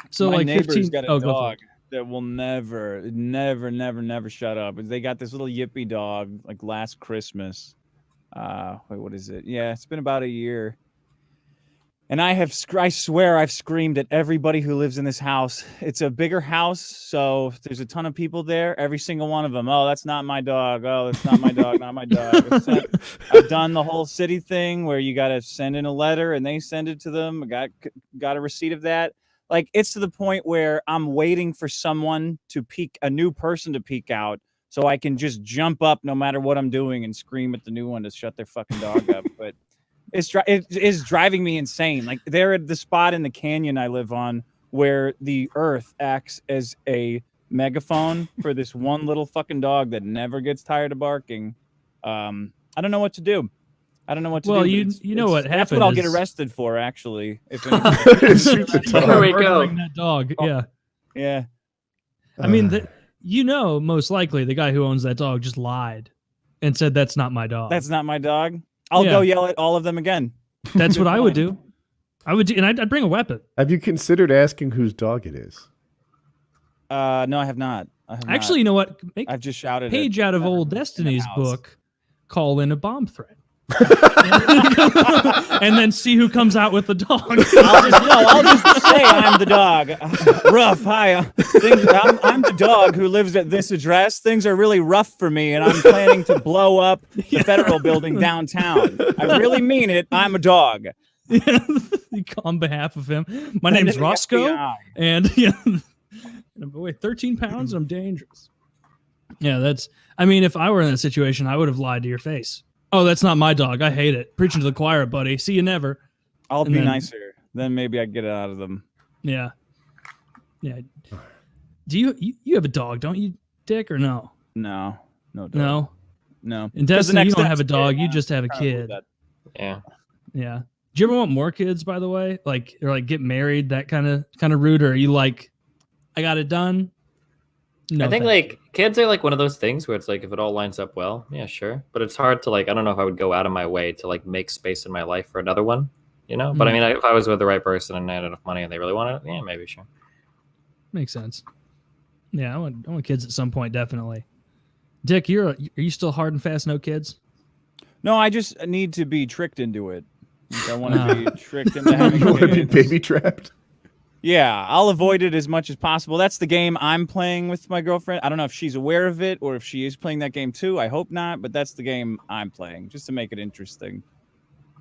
So my like neighbor's 15. got a Oh, go for dog it. that will never shut up. They got this little yippy dog like last Christmas. Wait, what is it? Yeah, it's been about a year. And I swear I've screamed at everybody who lives in this house. It's a bigger house, so there's a ton of people there. Every single one of them. Oh, that's not my dog. Oh, that's not my dog. Not my dog. I've done the whole city thing where you got to send in a letter and they send it to them. I got a receipt of that. Like, it's to the point where I'm waiting for someone to a new person to peek out so I can just jump up no matter what I'm doing and scream at the new one to shut their fucking dog up. But it is driving me insane. Like, they're at the spot in the canyon I live on where the earth acts as a megaphone for this one little fucking dog that never gets tired of barking. I don't know what to do. I don't know what to do. Well, you know what happened. That's what I'll get arrested for, actually. If Shoot the dog. There we go. That dog. Yeah. Yeah. I mean, most likely the guy who owns that dog just lied and said that's not my dog. That's not my dog. I'll go yell at all of them again. That's what I would do. And I'd bring a weapon. Have you considered asking whose dog it is? No, I have not. Actually, you know what? I've just shouted. Page out of Old Destiny's book. Call in a bomb threat. And then see who comes out with the dog. I'll just say I'm the dog. Rough. Hi. I'm the dog who lives at this address. Things are really rough for me, and I'm planning to blow up the federal building downtown. I really mean it. I'm a dog. On behalf of him. My name's Roscoe. And I weigh 13 pounds and I'm dangerous. Yeah, if I were in that situation, I would have lied to your face. Oh, that's not my dog. I hate it. Preaching to the choir, buddy. See you never. I'll be nicer. Then maybe I get it out of them. Yeah. Yeah. Do you have a dog, don't you, Dick, or no? No dog. No. In Destiny, you don't have a dog. You just have a kid. Yeah. Yeah. Do you ever want more kids, by the way? Or get married, that kind of route? Or are you like, I got it done? No, I think kids are like one of those things where it's like, if it all lines up well, yeah, sure. But it's hard to I don't know if I would go out of my way to make space in my life for another one, But I mean, if I was with the right person and I had enough money and they really wanted it, yeah, maybe, sure. Makes sense. Yeah, I want kids at some point, definitely. Dick, are you still hard and fast, no kids? No, I just need to be tricked into it. I want to be tricked into having You want to be baby trapped? Yeah, I'll avoid it as much as possible. That's the game I'm playing with my girlfriend. I don't know if she's aware of it or if she is playing that game too. I hope not, but that's the game I'm playing, just to make it interesting.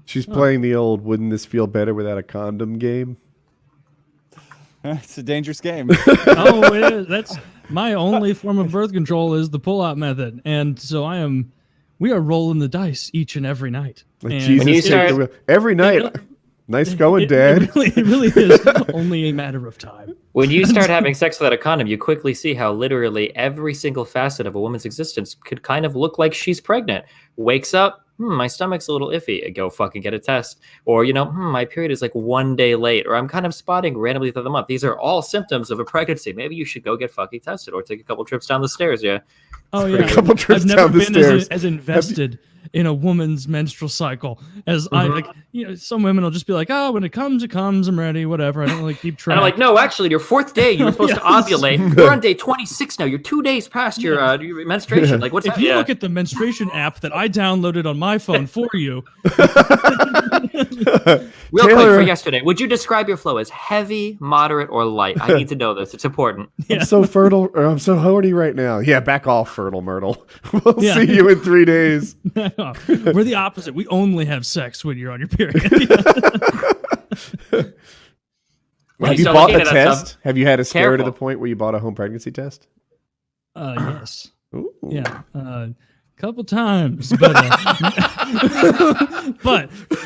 She's playing the old "Wouldn't this feel better without a condom" game. It's a dangerous game. Oh, it is. That's my only form of birth control is the pull-out method, and so we are rolling the dice each and every night. Like Jesus, every night. Nice going, Dad. It really is only a matter of time. When you start having sex without a condom, you quickly see how literally every single facet of a woman's existence could kind of look like she's pregnant. Wakes up, my stomach's a little iffy. I go fucking get a test. Or, my period is 1 day late. Or I'm kind of spotting randomly through the month. These are all symptoms of a pregnancy. Maybe you should go get fucking tested or take a couple trips down the stairs, yeah. Oh, yeah. A couple trips I've down never the been stairs. as invested in a woman's menstrual cycle as I some women will just be like, oh, when it comes, I'm ready, whatever. I don't really keep track. And I'm like, no, actually, your 4th day, you were supposed to ovulate. We're on day 26 now. You're 2 days past your menstruation. What's if that? you look at the menstruation app that I downloaded on my phone for you. Real quick for yesterday, would you describe your flow as heavy, moderate, or light? I need to know this. It's important. I'm so fertile, or I'm so horny right now. Yeah, back off, fertile Myrtle. We'll see you in 3 days. We're the opposite. We only have sex when you're on your period. Have you bought a test? Have you had a scare to the point where you bought a home pregnancy test? Yes. Ooh. Yeah. Couple times. But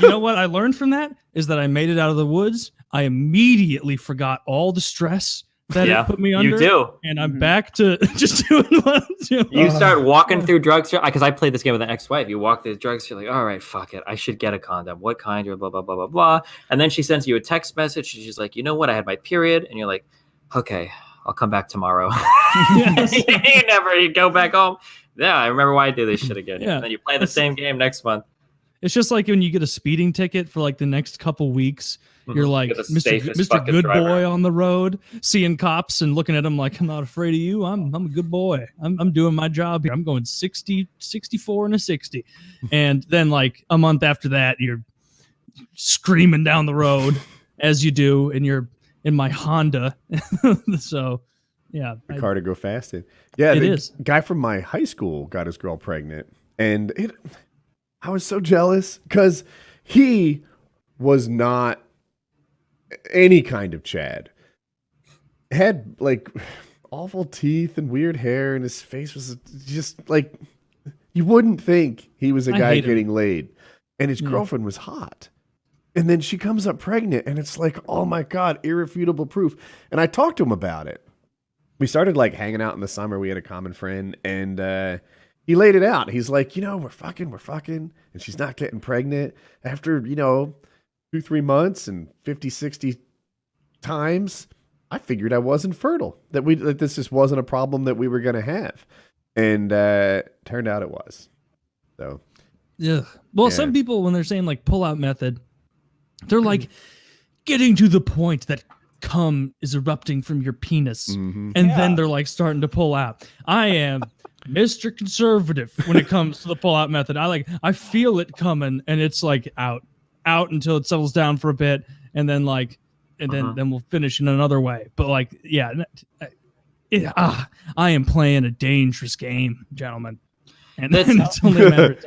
you know what I learned from that is that I made it out of the woods. I immediately forgot all the stress that it put me under. You do. And I'm back to just doing what I'm doing. You start walking through drugstore, because I played this game with an ex-wife. You walk through the drugstore, you're like, all right, fuck it. I should get a condom. What kind? You're blah, blah, blah, blah, blah. And then she sends you a text message. She's like, you know what? I had my period. And you're like, okay, I'll come back tomorrow. You go back home. Yeah, I remember why I do this shit again. Yeah. And then you play the same game next month. It's just like when you get a speeding ticket for the next couple weeks You're like You're the Mr. safest Mr. fucking Good driver. Boy on the road, seeing cops and looking at them like, I'm not afraid of you. I'm a good boy. I'm doing my job here. I'm going 60, 64 and a 60. And then like a month after that, you're screaming down the road as you do in my Honda. So yeah. The car to go fast in. Yeah, It the is. guy from my high school got his girl pregnant, and I was so jealous because he was not any kind of Chad. Had like awful teeth and weird hair, and his face was just like you wouldn't think he was a I guy hate him. getting laid, and his Yeah. girlfriend was hot. And then she comes up pregnant, and it's like, oh my God, irrefutable proof. And I talked to him about it. We started like hanging out in the summer. We had a common friend, and he laid it out. He's like, we're fucking, and she's not getting pregnant after, 2-3 months and 50, 60 times. I figured I wasn't fertile, that this just wasn't a problem that we were going to have. And turned out it was. So, Yeah. Well, Yeah. some people, when they're saying like pull-out method, they're like getting to the point that cum is erupting from your penis. mhm. And Yeah. then they're like starting to pull out. I am Mr. Conservative when it comes to the pull-out method. I feel it coming, and it's like out until it settles down for a bit, and then then we'll finish in another way. But like, yeah, I am playing a dangerous game, gentlemen. And That's- it's only a matter of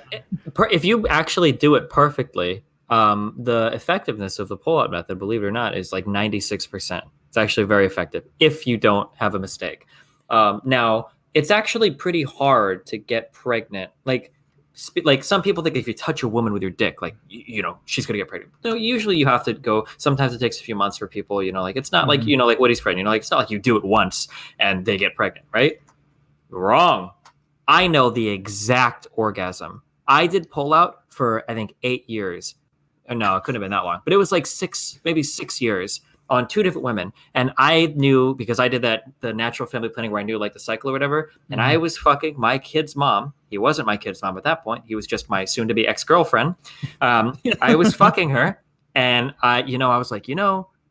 time. If you actually do it perfectly, the effectiveness of the pull-out method, believe it or not, is like 96%. It's actually very effective if you don't have a mistake. Now, it's actually pretty hard to get pregnant. Like some people think if you touch a woman with your dick, like she's gonna get pregnant. No, usually you have to go. Sometimes it takes a few months for people. Like it's not like like Woody's pregnant. Like it's not like you do it once and they get pregnant, right? Wrong. I know the exact orgasm. I did pull out for I think 8 years. No, it couldn't have been that long, but it was like 6 years on 2 different women. And I knew, because I did the natural family planning where I knew like the cycle or whatever. And I was fucking my kid's mom. He wasn't my kid's mom at that point. He was just my soon to be ex-girlfriend. I was fucking her. And I was like,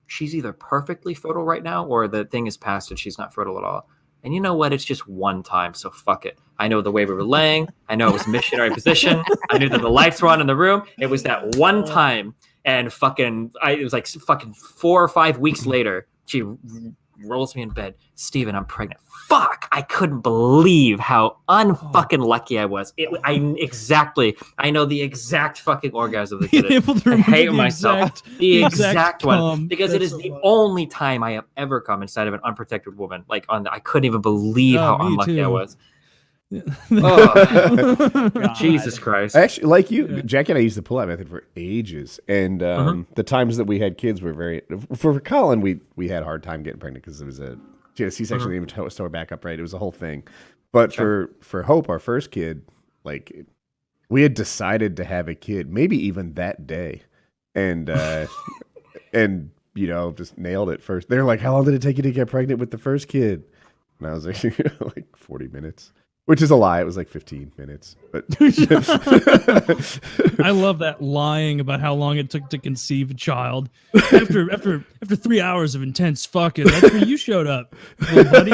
she's either perfectly fertile right now or the thing is past and she's not fertile at all. And you know what? It's just one time, so fuck it. I know the way we were laying. I know it was missionary position. I knew that the lights were on in the room. It was that one time, and it was like fucking 4 or 5 weeks later, she rolls me in bed. Steven, I'm pregnant. Fuck! I couldn't believe how unfucking lucky I was. I know the exact fucking orgasm of the kid. I hate myself. The exact one. Because it is the only time I have ever come inside of an unprotected woman. I couldn't even believe how unlucky I was. Jesus Christ. Actually, like you, Jackie and I used the pull-out method for ages. And the times that we had kids were for Colin, we had a hard time getting pregnant because it was she had a C-section, didn't even sew her back up right. It was a whole thing. But for Hope, our first kid, we had decided to have a kid, maybe even that day. And, just nailed it first. They're like, how long did it take you to get pregnant with the first kid? And I was like, like 40 minutes. Which is a lie. It was like 15 minutes. But I love that lying about how long it took to conceive a child. After 3 hours of intense fucking, that's when you showed up, little buddy.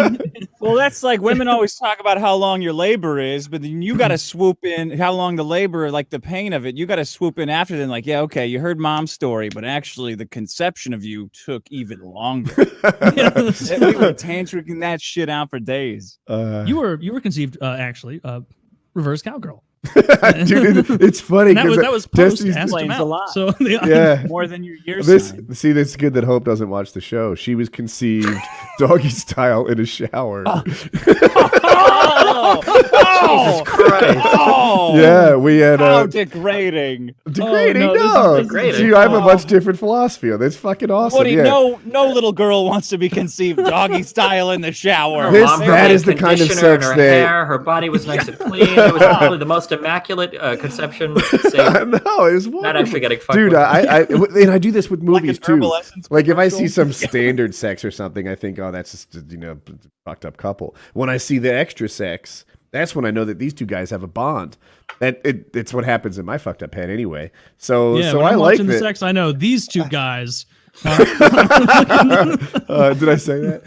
Well, that's like women always talk about how long your labor is, but then you got to swoop in how long the labor, like the pain of it. You got to swoop in after then, like, yeah, okay, you heard mom's story, but actually the conception of you took even longer. We were tantriking that shit out for days. You were conceived actually reverse cowgirl. Dude, it's funny That because was post Destiny's asked him explains a out. lot. So yeah. More than your year sign. See, that's good that Hope doesn't watch the show. She was conceived doggy style in a shower. Jesus Christ. Oh, Yeah, we had how degrading. degrading. Oh, no, no, this is degrading. See, I have a much different philosophy. That's fucking awesome. Woody, Yeah. no little girl wants to be conceived doggy style in the shower. Her This- mom that put is the kind of conditioner in sex her that- hair. Her body was nice and clean. It was probably the most immaculate conception. No, it was wonderful. Not actually getting fucked Dude, with. and I do this with Like movies an too. Herbal Essence Like if I see commercial. some standard sex or something, I think, oh, that's just fucked up couple. When I see the extra sex, that's when I know that these two guys have a bond. It's what happens in my fucked up head anyway. So yeah, so when I I'm like watching the that. sex, I know these two guys Did I say that?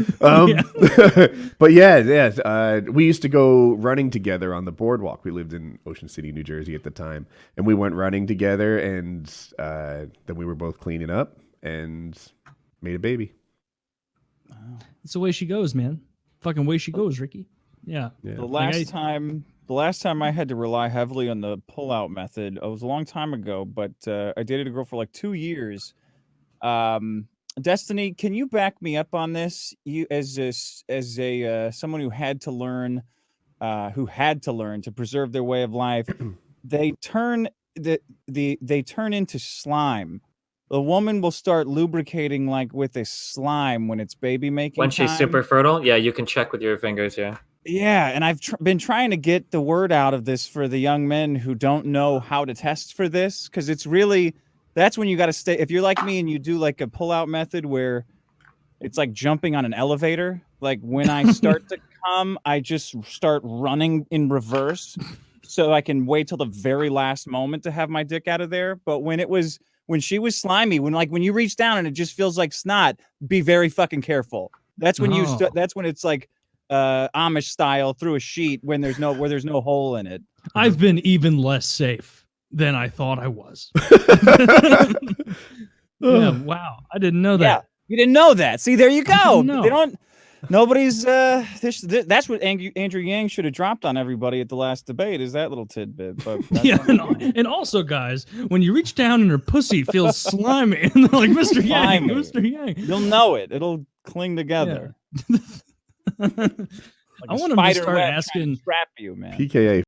But yeah. We used to go running together on the boardwalk. We lived in Ocean City, New Jersey at the time, and we went running together. And then we were both cleaning up and made a baby. It's the way she goes, man. Fucking way she goes, Ricky. Yeah. The last time I had to rely heavily on the pull-out method, it was a long time ago, but I dated a girl for like 2 years. Destiny, can you back me up on this? You as someone who had to learn to preserve their way of life, they turn into slime. The woman will start lubricating like with a slime when it's baby making When she's time. super fertile, yeah, you can check with your fingers. Yeah. Yeah, and I've been trying to get the word out of this for the young men who don't know how to test for this, because it's really, that's when you got to stay. If you're like me and you do like a pull-out method where it's like jumping on an elevator, like when I start to come, I just start running in reverse so I can wait till the very last moment to have my dick out of there. But when she was slimy, when you reach down and it just feels like snot, be very fucking careful. That's when that's when it's like Amish style through a sheet where there's no hole in it. I've been even less safe than I thought I was. Yeah, wow. I didn't know that. Yeah, you didn't know that. See, there you go. No. They don't. Nobody's. That's what Andrew Yang should have dropped on everybody at the last debate. Is that little tidbit? But yeah, and also, guys, when you reach down and her pussy feels slimy, and they're like, Mr. Yang, Mr. Yang, you'll know it. It'll cling together. Yeah. Like I want him to start web asking. trap you, man. PKA